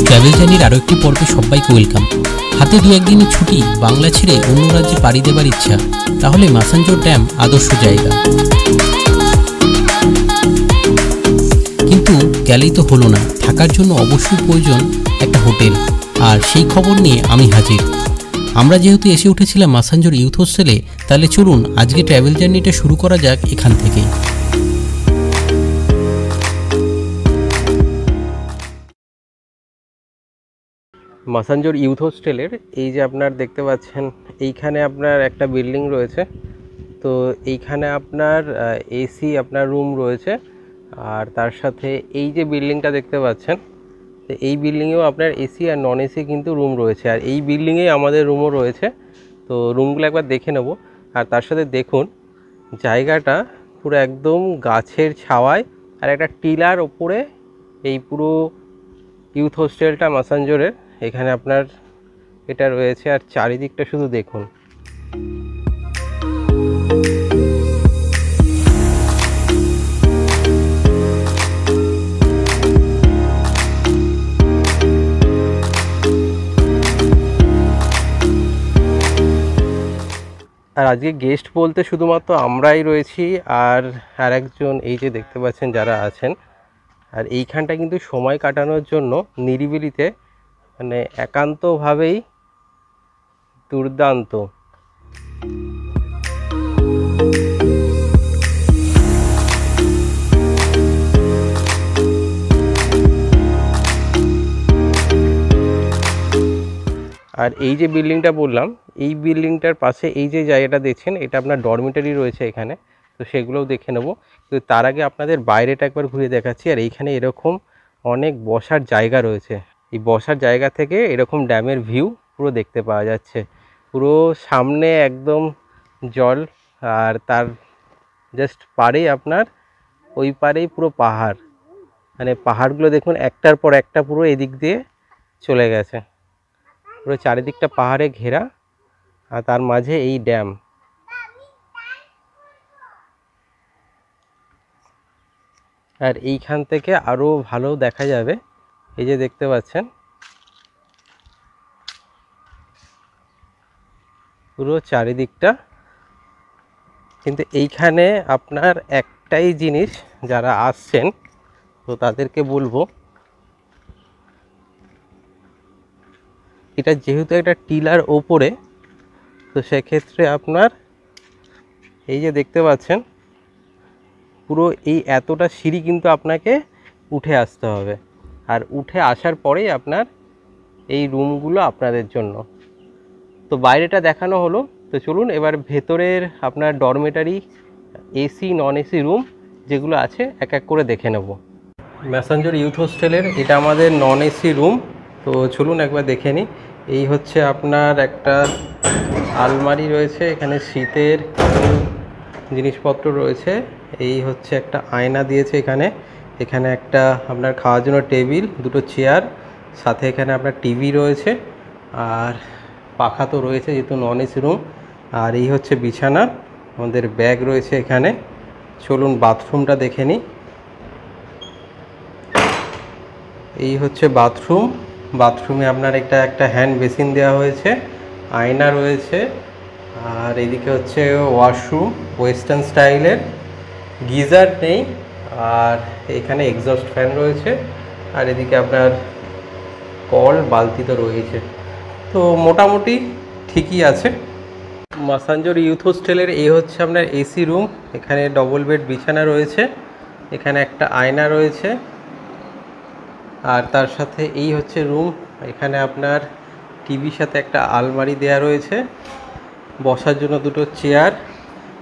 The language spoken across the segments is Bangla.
ট্রাভেল জার্নির আরও একটি পর্বে সবাইকে ওয়েলকাম। হাতে দু একদিনের ছুটি, বাংলা ছেড়ে অন্য রাজ্যে পাড়ি দেবার ইচ্ছা, তাহলে মাসাঞ্জোর ড্যাম আদর্শ জায়গা। কিন্তু গেলেই তো হলো না, থাকার জন্য অবশ্যই প্রয়োজন একটা হোটেল, আর সেই খবর নিয়ে আমি হাজির। আমরা যেহেতু এসে উঠেছিলাম মাসাঞ্জোর ইউথ হোস্টেলে, তাহলে চলুন আজকে ট্রাভেল জার্নিটা শুরু করা যাক এখান থেকেই। মাসাঞ্জোর ইউথ হোস্টেলের এই যে আপনার দেখতে পাচ্ছেন, এইখানে আপনার একটা বিল্ডিং রয়েছে। তো এইখানে আপনার এসি আপনার রুম রয়েছে, আর তার সাথে এই যে বিল্ডিংটা দেখতে পাচ্ছেন, তো এই বিল্ডিংয়েও আপনার এসি আর নন এসি কিন্তু রুম রয়েছে, আর এই বিল্ডিংয়েই আমাদের রুমও রয়েছে। তো রুমগুলো একবার দেখে নেব। আর তার সাথে দেখুন জায়গাটা পুরো একদম গাছের ছাওয়ায়, আর একটা টিলার ওপরে এই পুরো ইউথ হোস্টেলটা মাসাঞ্জোরের এখানে আপনার এটা রয়েছে। আর চারিদিকটা শুধু দেখুন। আর আজকে গেস্ট বলতে শুধুমাত্র আমরাই রয়েছি, আর একজন এই যে দেখতে পাচ্ছেন যারা আছেন। আর এইখানটা কিন্তু সময় কাটানোর জন্য নিরিবিলিতে মানে একান্তভাবেই দুর্দান্ত। আর এই যে বিল্ডিংটা বললাম, এই বিল্ডিংটার পাশে এই যে জায়গাটা দেখছেন, এটা আপনার ডরমিটারি রয়েছে এখানে, তো সেগুলোও দেখে নেব। তো তার আগে আপনাদের বাইরেটা একবার ঘুরে দেখাচ্ছি। আর এইখানে এরকম অনেক বসার জায়গা রয়েছে। এই বসার জায়গা থেকে এরকম ড্যামের ভিউ পুরো দেখতে পাওয়া যাচ্ছে। পুরো সামনে একদম জল, আর তার জাস্ট পাড়েই আপনার ওই পাড়েই পুরো পাহাড়। মানে পাহাড়গুলো দেখুন একটার পর একটা পুরো এদিক দিয়ে চলে গেছে, পুরো চারিদিকটা পাহাড়ে ঘেরা, আর তার মাঝে এই ড্যাম। আর এইখান থেকে আরও ভালো দেখা যাবে, এই যে দেখতে পাচ্ছেন পুরো চারিদিকটা। কিন্তু এইখানে আপনার একটাই জিনিস, যারা আসছেন তো তাদেরকে বলবো, এটা যেহেতু একটা টিলার ওপরে, তো সেক্ষেত্রে আপনার এই যে দেখতে পাচ্ছেন পুরো এই এতটা সিঁড়ি কিন্তু আপনাকে উঠে আসতে হবে। আর উঠে আসার পরেই আপনার এই রুমগুলো আপনাদের জন্য। তো বাইরেটা দেখানো হলো, তো চলুন এবার ভেতরের আপনার dormitory, AC non AC room যেগুলো আছে এক এক করে দেখে নেব। ম্যাসাঞ্জোর ইউথ হোস্টেলের এটা আমাদের নন এসি রুম। তো চলুন একবার দেখে নিই। এই হচ্ছে আপনার একটা আলমারি রয়েছে, এখানে শীতের জিনিসপত্র রয়েছে। এই হচ্ছে একটা আয়না দিয়েছে এখানে। এখানে একটা আপনার খাওয়ার জন্য টেবিল, দুটো চেয়ার, সাথে এখানে আপনার টিভি রয়েছে, আর পাখা তো রয়েছে যেহেতু নন এসি রুম। আর এই হচ্ছে বিছানা, আমাদের ব্যাগ রয়েছে এখানে। চলুন বাথরুমটা দেখে নিই। এই হচ্ছে বাথরুম। বাথরুমে আপনার একটা হ্যান্ড বেসিন দেওয়া হয়েছে, আয়না রয়েছে, আর এদিকে হচ্ছে ওয়াশরুম ওয়েস্টার্ন স্টাইলের। গিজার নেই, আর এখানে এক্সস্ট ফ্যান রয়েছে, আর এদিকে আপনার কল বালতি তো রয়েছে। তো মোটামুটি ঠিকই আছে। মাসাঞ্জোর ইউথ হোস্টেলের এই হচ্ছে আপনার এসি রুম। এখানে ডবল বেড বিছানা রয়েছে, এখানে একটা আয়না রয়েছে, আর তার সাথে এই হচ্ছে রুম। এখানে আপনার টিভির সাথে একটা আলমারি দেয়া রয়েছে, বসার জন্য দুটো চেয়ার,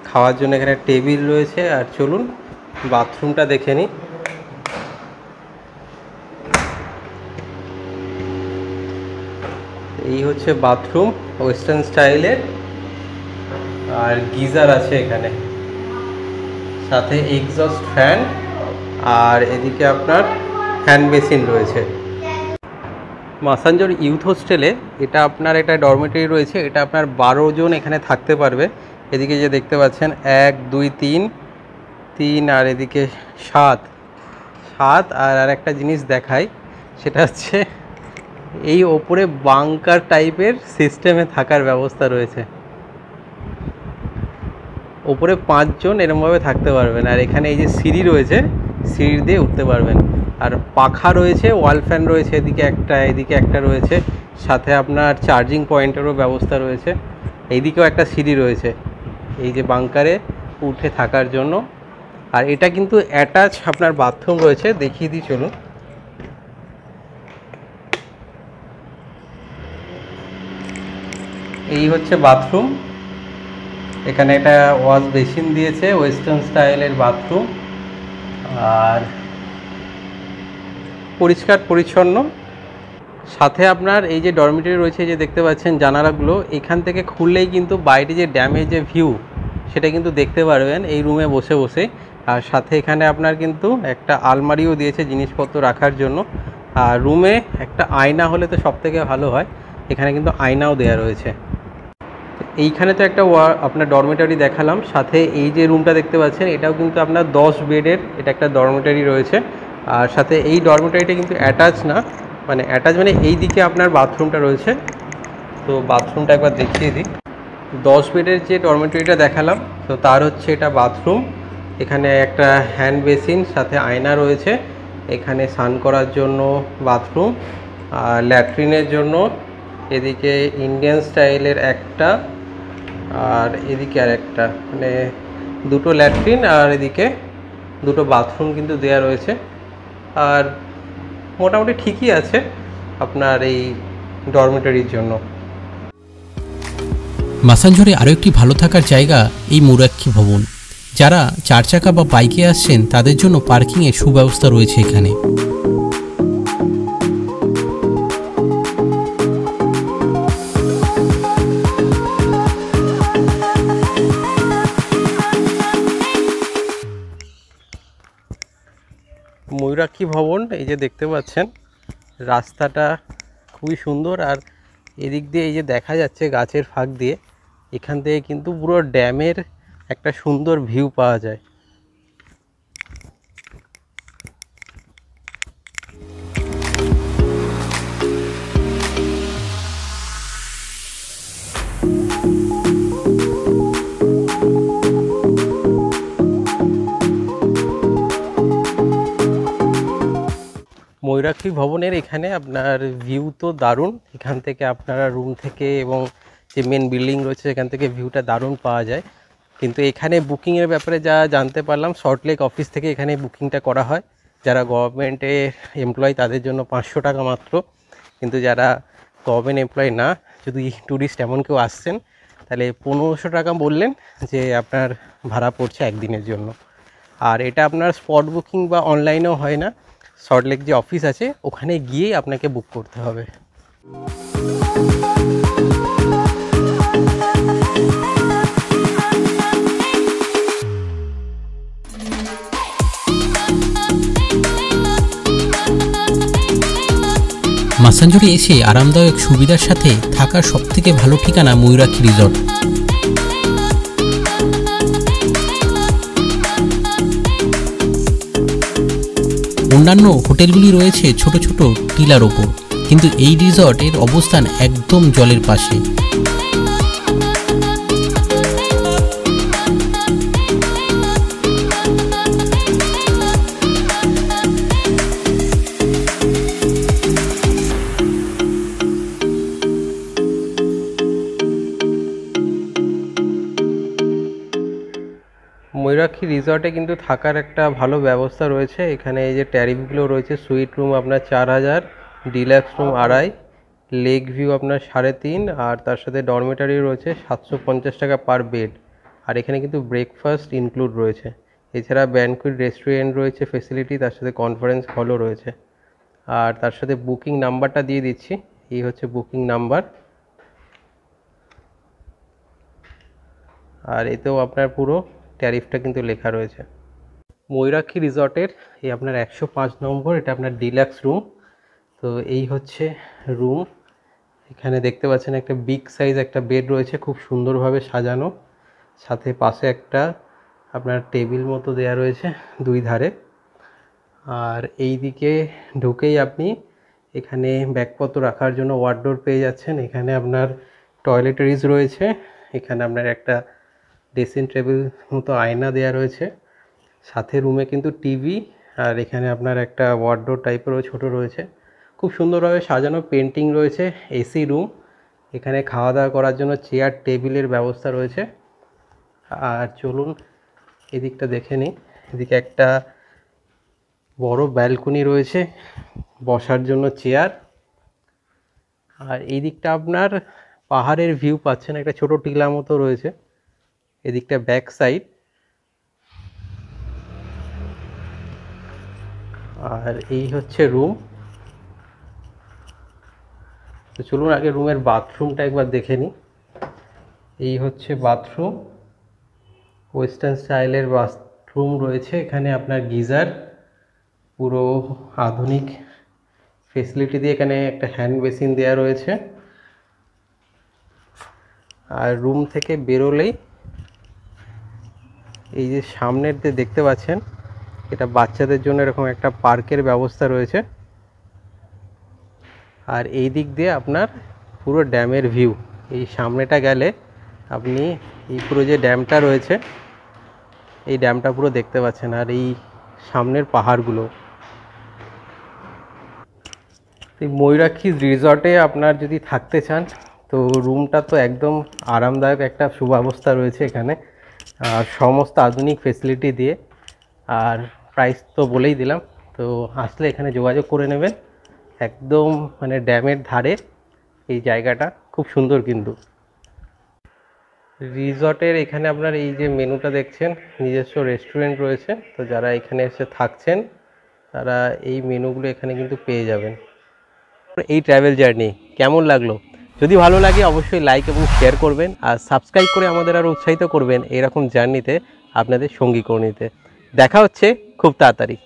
খাওয়ার জন্য এখানে টেবিল রয়েছে। আর চলুন বাথরুমটা দেখে নিই। এই হচ্ছে বাথরুম ওয়েস্টার্ন স্টাইলের, আর গিজার আছে এখানে, সাথে এক্সস্ট ফ্যান, আর এদিকে আপনার হ্যান্ড বেসিন রয়েছে। মাসাঞ্জোর ইউথ হোস্টেলে এটা আপনার একটা ডরমেটরি রয়েছে, এটা আপনার 12 জন এখানে থাকতে পারবে। এদিকে যে দেখতে পাচ্ছেন 1 2 3 3 আর এদিকে 7 7 আর একটা জিনিস দেখাই, সেটা হচ্ছে এই ওপরে বাংকার টাইপের সিস্টেমে থাকার ব্যবস্থা রয়েছে। ওপরে 5 জন এরমভাবে থাকতে পারবেন, আর এখানে এই যে সিঁড়ি রয়েছে, সিঁড়ি দিয়ে উঠতে পারবেন। আর পাখা রয়েছে, ওয়াল ফ্যান রয়েছে, এদিকে একটা রয়েছে, সাথে আপনার চার্জিং পয়েন্টেরও ব্যবস্থা রয়েছে। এইদিকেও একটা সিঁড়ি রয়েছে এই যে বাংকারে উঠে থাকার জন্য। আর এটা কিন্তু অ্যাটাচ আপনার বাথরুম রয়েছে, দেখিয়ে দিই চলুন। এই হচ্ছে বাথরুম, এখানে একটা ওয়াশ বেসিন দিয়েছে, ওয়েস্টার্ন স্টাইলের বাথরুম, আর পরিষ্কার পরিচ্ছন্ন। সাথে আপনার এই যে ডরমিটরি রয়েছে, যে দেখতে পাচ্ছেন জানালাগুলো, এখান থেকে খুললেই কিন্তু বাইরে যে ড্যামের যে ভিউ সেটা কিন্তু দেখতে পারবেন এই রুমে বসে বসে। আর সাথে এখানে আপনার কিন্তু একটা আলমারিও দিয়েছে জিনিসপত্র রাখার জন্য। আর রুমে একটা আয়না হলে তো সব থেকে ভালো হয়, এখানে কিন্তু আয়নাও দেওয়া রয়েছে। এইখানে তো একটা আপনার ডরমিটরি দেখালাম, সাথে এই যে রুমটা দেখতে পাচ্ছেন এটাও কিন্তু আপনার 10 বেডের, এটা একটা ডরমিটরি রয়েছে। আর সাথে এই ডরমিটরিটা কিন্তু অ্যাটাচ না, মানে অ্যাটাচ মানে এই দিকে আপনার বাথরুমটা রয়েছে। তো বাথরুমটা একবার দেখিয়ে দিই। 10 বেডের যে ডরমিটরিটা দেখালাম, তো তার হচ্ছে এটা বাথরুম। এখানে একটা হ্যান্ড বেসিন, সাথে আয়না রয়েছে। এখানে স্নান করার জন্য বাথরুম, আর ল্যাট্রিনের জন্য এদিকে ইন্ডিয়ান স্টাইলের একটা, আর এদিকে আর একটা, মানে দুটো ল্যাট্রিন আর এদিকে দুটো বাথরুম কিন্তু দেয়া রয়েছে। আর মোটামুটি ঠিকই আছে আপনার এই ডরমিটরির জন্য। মাসানজোরে আরও একটি ভালো থাকার জায়গা এই ময়ূরাক্ষী ভবন। যারা 4 চাকা বা বাইকে আসছেন তাদের জন্য পার্কিংয়ের সুব্যবস্থা রয়েছে এখানে। ময়ূরাক্ষী ভবন এই যে দেখতে পাচ্ছেন, রাস্তাটা খুবই সুন্দর। আর এদিক দিয়ে এই যে দেখা যাচ্ছে গাছের ফাঁক দিয়ে, এখান থেকে কিন্তু পুরো ড্যামের একটা সুন্দর ভিউ পাওয়া যায়। ময়ূরাক্ষী ভবনের এখানে আপনার ভিউ তো দারুণ, এখান থেকে আপনারা রুম থেকে এবং যে মেন বিল্ডিং রয়েছে সেখান থেকে ভিউটা দারুণ পাওয়া যায়। কিন্তু এখানে বুকিংয়ের ব্যাপারে যা জানতে পারলাম, সল্টলেক অফিস থেকে এখানে বুকিংটা করা হয়। যারা গভর্নমেন্টে এমপ্লয় তাদের জন্য 500 টাকা মাত্র। কিন্তু যারা গভর্নমেন্ট এমপ্লয় না, যদি ট্যুরিস্ট এমন কেউ আসছেন, তাহলে 1500 টাকা বললেন যে আপনার ভাড়া পড়ছে একদিনের জন্য। আর এটা আপনার স্পট বুকিং বা অনলাইনেও হয় না, সল্টলেক যে অফিস আছে ওখানে গিয়েই আপনাকে বুক করতে হবে। মাসানজোরে এসে আরামদায়ক সুবিধার সাথে থাকার সবথেকে ভালো ঠিকানা ময়ূরাক্ষী রিসর্ট। অন্যান্য হোটেলগুলি রয়েছে ছোট ছোট টিলার ওপর, কিন্তু এই রিসর্টের অবস্থান একদম জলের পাশে। ময়ূরাক্ষী রিসর্টে কিন্তু থাকার একটা ভালো ব্যবস্থা রয়েছে। এখানে এই যে ট্যারিফগুলো রয়েছে, সুইট রুম আপনার 4000, ডিলাক্স রুম 2.5, লেক ভিউ আপনার 3.5, আর তার সাথে ডরমিটারি রয়েছে 750 টাকা পার বেড। আর এখানে কিন্তু ব্রেকফাস্ট ইনক্লুড রয়েছে। এছাড়া ব্যানকুয়েট রেস্টুরেন্ট রয়েছে ফেসিলিটি, তার সাথে কনফারেন্স হলও রয়েছে। আর তার সাথে বুকিং নাম্বারটা দিয়ে দিচ্ছি, এই হচ্ছে বুকিং নাম্বার। আর এতেও আপনার পুরো ট্যারিফটা কিন্তু লেখা রয়েছে। ময়ূরাক্ষী রিসর্টের এই আপনার 105 নম্বর, এটা আপনার ডিলাক্স রুম। তো এই হচ্ছে রুম। এখানে দেখতে পাচ্ছেন একটা বিগ সাইজ একটা বেড রয়েছে, খুব সুন্দরভাবে সাজানো। সাথে পাশে একটা আপনার টেবিল মতো দেয়া রয়েছে দুই ধারে। আর এই দিকে ঢুকেই আপনি এখানে ব্যাগপত্র রাখার জন্য ওয়ার্ডরোব পেয়ে যাচ্ছেন। এখানে আপনার টয়লেটারিজ রয়েছে, এখানে আপনার একটা ড্রেসিং টেবিল মতো আয়না দেয়া রয়েছে, সাথে রুমে কিন্তু টিভি, আর এখানে আপনার একটা ওয়ার্ডরোব টাইপেরও ছোটো রয়েছে। খুব সুন্দরভাবে সাজানো, পেন্টিং রয়েছে, এসি রুম। এখানে খাওয়া দাওয়া করার জন্য চেয়ার টেবিলের ব্যবস্থা রয়েছে। আর চলুন এদিকটা দেখে নিই। এদিকে একটা বড় ব্যালকনি রয়েছে, বসার জন্য চেয়ার। আর এই দিকটা আপনার পাহাড়ের ভিউ পাচ্ছেন, একটা ছোট টিলা মতো রয়েছে এদিকটা ব্যাক সাইড। আর এই হচ্ছে রুম। তো চলুন আগে রুমের বাথরুমটা একবার দেখে নিই। এই হচ্ছে বাথরুম, ওয়েস্টার্ন স্টাইলের বাথরুম রয়েছে। এখানে আপনার গিজার, পুরো আধুনিক ফেসিলিটি দিয়ে, এখানে একটা হ্যান্ড বেসিন দেওয়া রয়েছে। আর রুম থেকে বেরোলেই এই যে সামনের যে দেখতে পাচ্ছেন, এটা বাচ্চাদের জন্য এরকম একটা পার্কের ব্যবস্থা রয়েছে। আর এই দিক দিয়ে আপনার পুরো ড্যামের ভিউ। এই সামনেটা গেলে আপনি এই পুরো যে ড্যামটা রয়েছে, এই ড্যামটা পুরো দেখতে পাচ্ছেন। আর এই সামনের পাহাড়গুলো। এই ময়ূরাক্ষী রিসর্টে আপনার যদি থাকতে চান, তো রুমটা তো একদম আরামদায়ক একটা সুব্যবস্থা রয়েছে এখানে, আর সমস্ত আধুনিক ফেসিলিটি দিয়ে। আর প্রাইস তো বলেই দিলাম, তো আসলে এখানে যোগাযোগ করে নেবেন। একদম মানে ড্যামের ধারে এই জায়গাটা, খুব সুন্দর। কিন্তু রিসর্টের এখানে আপনার এই যে মেনুটা দেখছেন, নিজস্ব রেস্টুরেন্ট রয়েছে। তো যারা এখানে এসে থাকছেন তারা এই মেনুগুলো এখানে কিন্তু পেয়ে যাবেন। এই ট্রাভেল জার্নি কেমন লাগলো? যদি ভালো লাগে অবশ্যই লাইক এবং শেয়ার করবেন, আর সাবস্ক্রাইব করে আমাদের আরও উৎসাহিত করবেন এরকম জার্নিতে আপনাদের সঙ্গী করে নিতে। দেখা হচ্ছে খুব তাড়াতাড়ি।